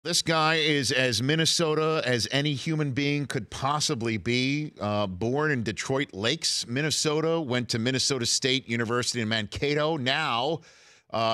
This guy is as Minnesota as any human being could possibly be. Born in Detroit Lakes, Minnesota, went to Minnesota State University in Mankato. Now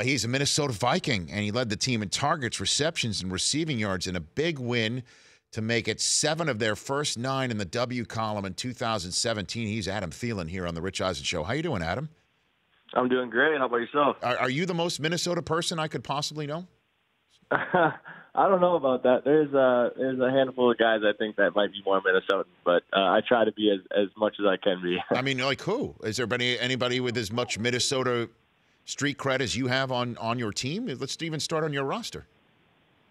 he's a Minnesota Viking, and he led the team in targets, receptions, and receiving yards in a big win to make it 7 of their first 9 in the W column in 2017. He's Adam Thielen here on the Rich Eisen Show. How you doing, Adam? I'm doing great. How about yourself? Are you the most Minnesota person I could possibly know? I don't know about that. There's a handful of guys I think that might be more Minnesotan, but I try to be as much as I can be. I mean, like who? Is there anybody with as much Minnesota street cred as you have on your team? Let's even start on your roster.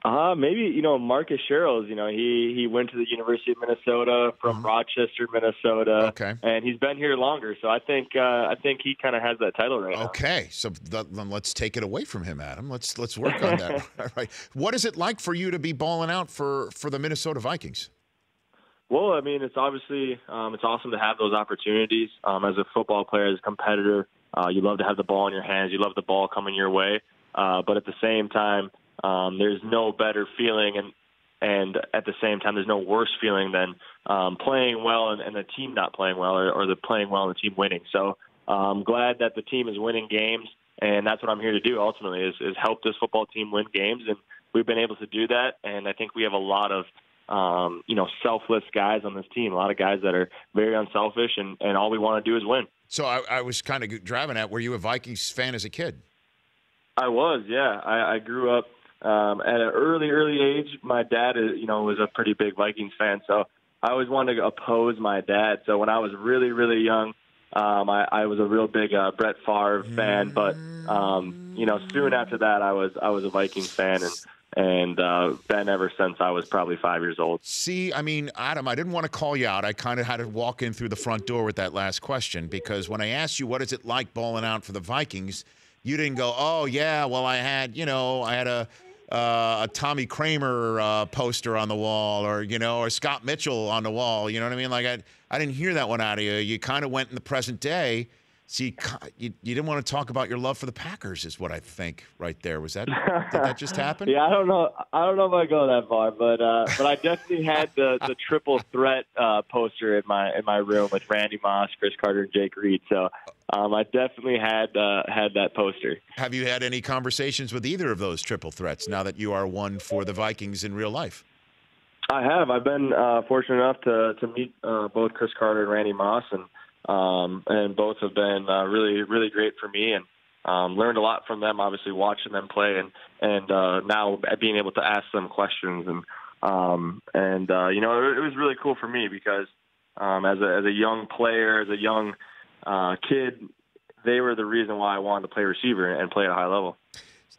Maybe, Marcus Sherrills, he went to the University of Minnesota from Rochester, Minnesota. Okay. And he's been here longer, so I think he kind of has that title right now. Okay, so then let's take it away from him, Adam. Let's work on that. All right. What is it like for you to be balling out for the Minnesota Vikings? Well, I mean, it's obviously it's awesome to have those opportunities. As a football player, as a competitor, you love to have the ball in your hands. You love the ball coming your way. But at the same time, there's no better feeling, and at the same time, there's no worse feeling than playing well and the team not playing well, or the playing well and the team winning. So I'm glad that the team is winning games, and that's what I'm here to do ultimately is help this football team win games, and we've been able to do that. And I think we have a lot of selfless guys on this team, a lot of guys that are very unselfish, and all we want to do is win. So I was kind of driving at, were you a Vikings fan as a kid? I was, yeah. I grew up at an early age. My dad, was a pretty big Vikings fan, so I always wanted to oppose my dad. So when I was really, really young, I was a real big Brett Favre fan. But soon after that, I was a Vikings fan, and been ever since I was probably 5 years old. See, I mean, Adam, I didn't want to call you out. I kind of had to walk in through the front door with that last question, because when I asked you what is it like balling out for the Vikings, you didn't go, oh yeah, well I had a Tommy Kramer poster on the wall, or Scott Mitchell on the wall. You know what I mean? Like I didn't hear that one out of you. You kind of went in the present day. So you didn't want to talk about your love for the Packers, is what I think right there. Did that just happen? Yeah, I don't know if I go that far, but I definitely had the triple threat poster in my room with Randy Moss, Chris Carter, and Jake Reed. So I definitely had that poster. Have you had any conversations with either of those triple threats now that you are one for the Vikings in real life? I have. I've been fortunate enough to meet both Chris Carter and Randy Moss, and both have been really, really great for me, and learned a lot from them, obviously watching them play, and now being able to ask them questions, and it was really cool for me because as a young player, as a young kid, they were the reason why I wanted to play receiver and play at a high level.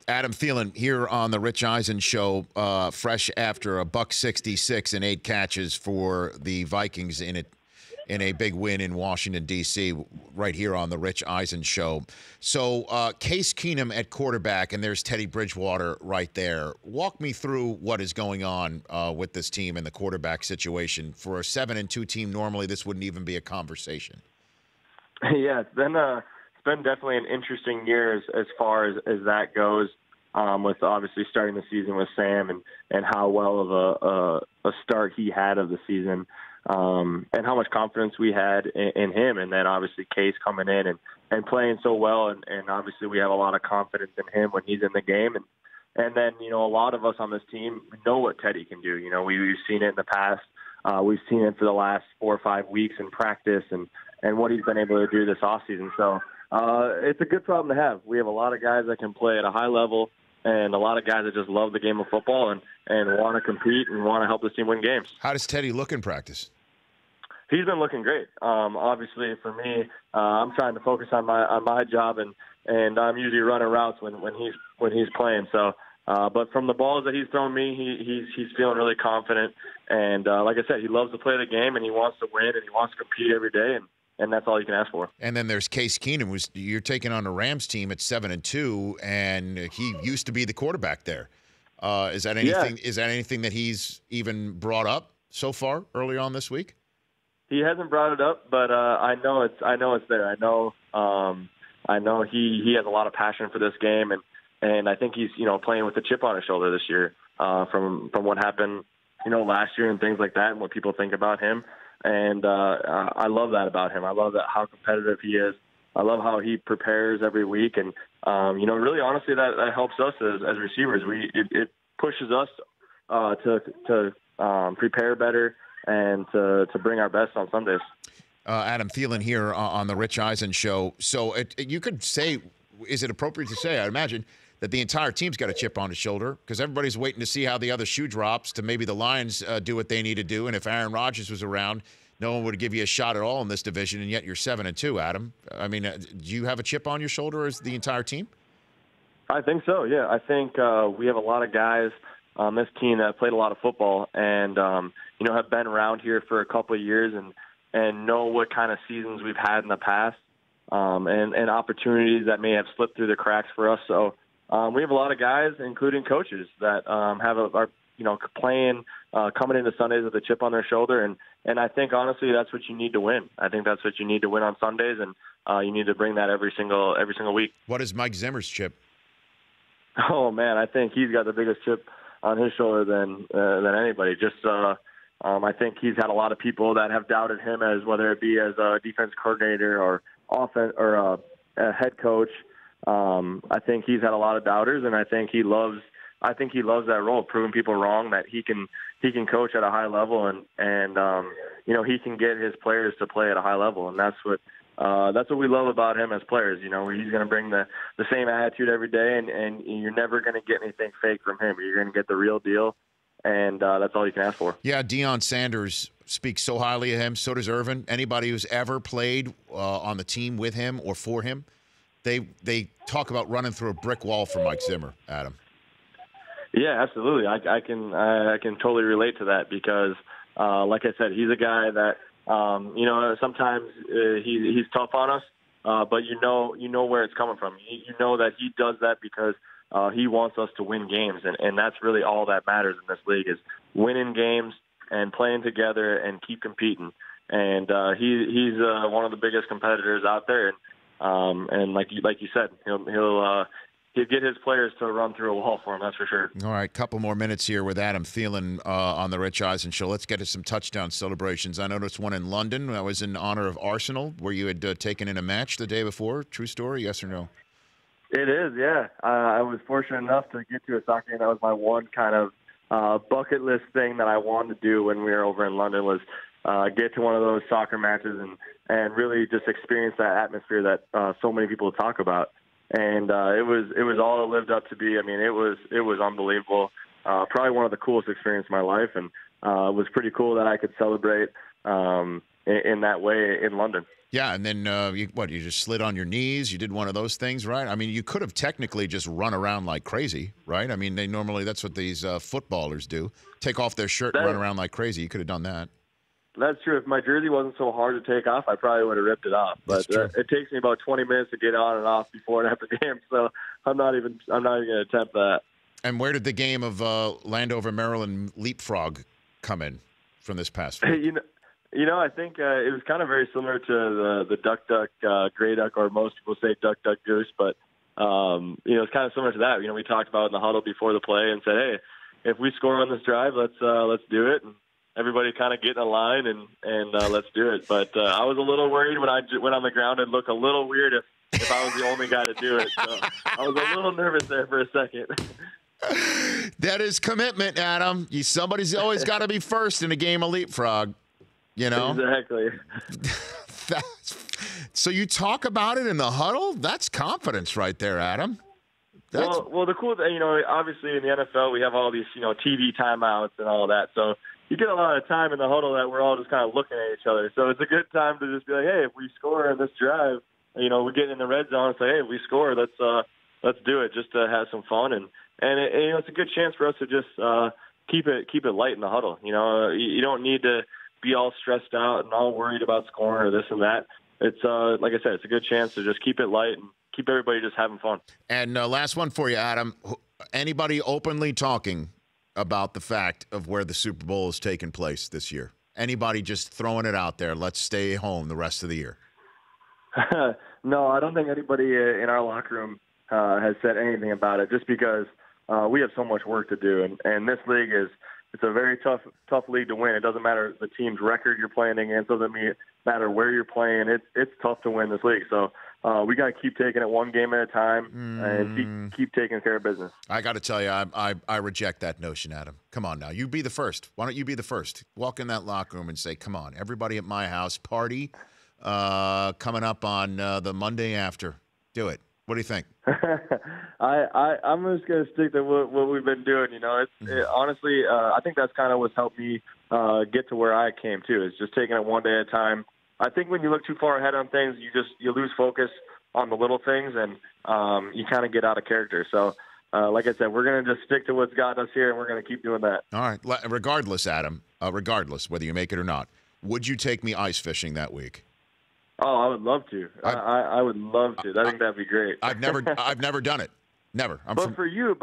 Adam Thielen here on the Rich Eisen Show, fresh after a $166 and 8 catches for the Vikings in a big win in Washington, D.C., right here on the Rich Eisen Show. So Case Keenum at quarterback, and there's Teddy Bridgewater right there. Walk me through what is going on with this team and the quarterback situation. For a 7-2 team, normally this wouldn't even be a conversation. Yeah, it's been definitely an interesting year as far as that goes, with obviously starting the season with Sam and how well of a start he had of the season. And how much confidence we had in him, and then obviously Case coming in and playing so well, and obviously we have a lot of confidence in him when he's in the game, and then a lot of us on this team know what Teddy can do. We've seen it in the past, we've seen it for the last 4 or 5 weeks in practice, and what he's been able to do this offseason. So it's a good problem to have. We have a lot of guys that can play at a high level, and a lot of guys that just love the game of football and want to compete and want to help this team win games. How does Teddy look in practice? He's been looking great. Obviously, for me, I'm trying to focus on my job, and I'm usually running routes when he's playing. So, but from the balls that he's thrown me, he's feeling really confident. And like I said, he loves to play the game, and he wants to win, and he wants to compete every day. And that's all you can ask for. And then there's Case Keenum, you're taking on a Rams team at 7-2, and he used to be the quarterback there. Is that anything? Yeah. Is that anything that he's even brought up so far early on this week? He hasn't brought it up, but I know it's there. I know he has a lot of passion for this game, and I think he's playing with a chip on his shoulder this year. from what happened, last year and things like that, and what people think about him. And I love that about him. I love that how competitive he is. I love how he prepares every week, and really, honestly, that helps us as receivers. It pushes us to prepare better and to bring our best on Sundays. Adam Thielen here on the Rich Eisen Show. So you could say, is it appropriate to say, I imagine, that the entire team's got a chip on his shoulder because everybody's waiting to see how the other shoe drops to maybe the Lions do what they need to do. And if Aaron Rodgers was around, no one would give you a shot at all in this division, and yet you're 7-2, Adam. I mean, do you have a chip on your shoulder as the entire team? I think so, yeah. I think we have a lot of guys on this team that played a lot of football and, have been around here for a couple of years and know what kind of seasons we've had in the past and opportunities that may have slipped through the cracks for us. So we have a lot of guys, including coaches, that are playing, coming into Sundays with a chip on their shoulder. And I think, honestly, that's what you need to win. I think that's what you need to win on Sundays, and you need to bring that every single week. What is Mike Zimmer's chip? Oh, man, I think he's got the biggest chip on his shoulder than anybody. Just I think he's had a lot of people that have doubted him, as whether it be as a defense coordinator or offense or a head coach. I think he's had a lot of doubters, and I think he loves that role, proving people wrong, that he can coach at a high level, and he can get his players to play at a high level, and that's what we love about him as players. He's going to bring the same attitude every day, and you're never going to get anything fake from him. You're going to get the real deal, and that's all you can ask for. Yeah, Deion Sanders speaks so highly of him. So does Irvin. Anybody who's ever played on the team with him or for him, they talk about running through a brick wall for Mike Zimmer, Adam. Yeah, absolutely. I can totally relate to that because, like I said, he's a guy that sometimes he's tough on us, but you know where it's coming from. You know that he does that because he wants us to win games, and that's really all that matters in this league is winning games and playing together and keep competing. And he's one of the biggest competitors out there, and like you said, he'll get his players to run through a wall for him, that's for sure. All right, couple more minutes here with Adam Thielen on the Rich Eisen Show. Let's get to some touchdown celebrations. I noticed one in London. That was in honor of Arsenal, where you had taken in a match the day before. True story, yes or no? It is, yeah. I was fortunate enough to get to a soccer game. That was my one kind of bucket list thing that I wanted to do when we were over in London was get to one of those soccer matches and really just experience that atmosphere that so many people talk about. And it was all it lived up to be. I mean, it was unbelievable. Probably one of the coolest experiences of my life, and it was pretty cool that I could celebrate in that way in London. Yeah, and then you just slid on your knees? You did one of those things, right? I mean, you could have technically just run around like crazy, right? I mean, that's what these footballers do. Take off their shirt and run around like crazy. You could have done that. That's true. If my jersey wasn't so hard to take off, I probably would have ripped it off. But it takes me about 20 minutes to get on and off before and after game, so I'm not even going to attempt that. And where did the game of Landover, Maryland leapfrog come in from this past week? I think it was kind of very similar to the duck, gray duck, or most people say duck, goose. But it's kind of similar to that. We talked about in the huddle before the play and said, hey, if we score on this drive, let's do it. And everybody kind of get in a line and let's do it. But I was a little worried when I went on the ground and looked a little weird if I was the only guy to do it. So I was a little nervous there for a second. That is commitment, Adam. Somebody's always got to be first in a game of leapfrog. Exactly. So you talk about it in the huddle? That's confidence right there, Adam. Well, the cool thing, obviously in the NFL we have all these, TV timeouts and all of that. So you get a lot of time in the huddle that we're all just kind of looking at each other. So it's a good time to just be like, hey, if we score in this drive, we get in the red zone and say, hey, if we score, let's do it just to have some fun. And it's a good chance for us to just keep it light in the huddle. You don't need to be all stressed out and all worried about scoring or this and that. It's like I said, it's a good chance to just keep it light and keep everybody just having fun. And last one for you, Adam. Anybody openly talking about the fact of where the Super Bowl is taking place this year? Anybody just throwing it out there? Let's stay home the rest of the year. No, I don't think anybody in our locker room has said anything about it. Just because we have so much work to do. And this league it's a very tough league to win. It doesn't matter the team's record you're playing against. It doesn't matter where you're playing. It's tough to win this league. So we got to keep taking it one game at a time and keep taking care of business. I got to tell you, I reject that notion, Adam. Come on now. You be the first. Why don't you be the first? Walk in that locker room and say, come on, everybody at my house, party coming up on the Monday after. Do it. What do you think? I'm just going to stick to what we've been doing. Honestly, I think that's kind of what's helped me get to where I came to, is just taking it one day at a time. I think when you look too far ahead on things, you lose focus on the little things, and you kind of get out of character. So, like I said, we're going to just stick to what's got us here, and we're going to keep doing that. All right. Regardless, Adam, regardless whether you make it or not, would you take me ice fishing that week? Oh, I would love to. I would love to. I think that'd be great. I've never done it. Never. For you,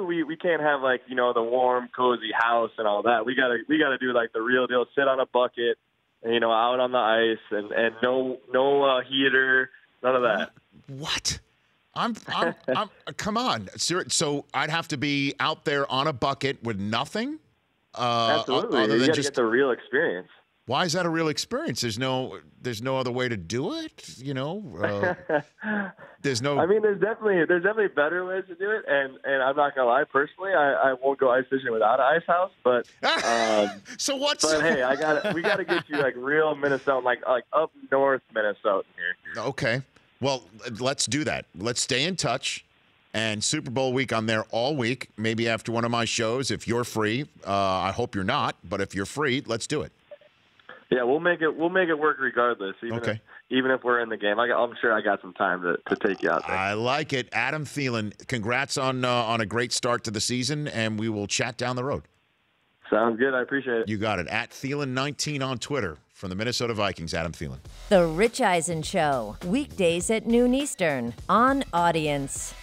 we can't have the warm, cozy house and all that. We gotta do like the real deal. Sit on a bucket, out on the ice, and no heater, none of that. What? I'm come on. So I'd have to be out there on a bucket with nothing. Absolutely. Other you than gotta get the real experience. Why is that a real experience? There's no other way to do it. There's no. I mean, there's definitely better ways to do it, and I'm not gonna lie. Personally, I won't go ice fishing without an ice house. But so what's? But hey, we gotta get you like real Minnesota, like up north Minnesota here. Okay, well, let's do that. Let's stay in touch. And Super Bowl week, I'm there all week. Maybe after one of my shows, if you're free. I hope you're not, but if you're free, let's do it. Yeah, we'll make it work regardless. Even if we're in the game, I'm sure I got some time to take you out there. I like it, Adam Thielen. Congrats on a great start to the season, and we will chat down the road. Sounds good. I appreciate it. You got it. At Thielen19 on Twitter from the Minnesota Vikings. Adam Thielen. The Rich Eisen Show, weekdays at noon Eastern on Audience.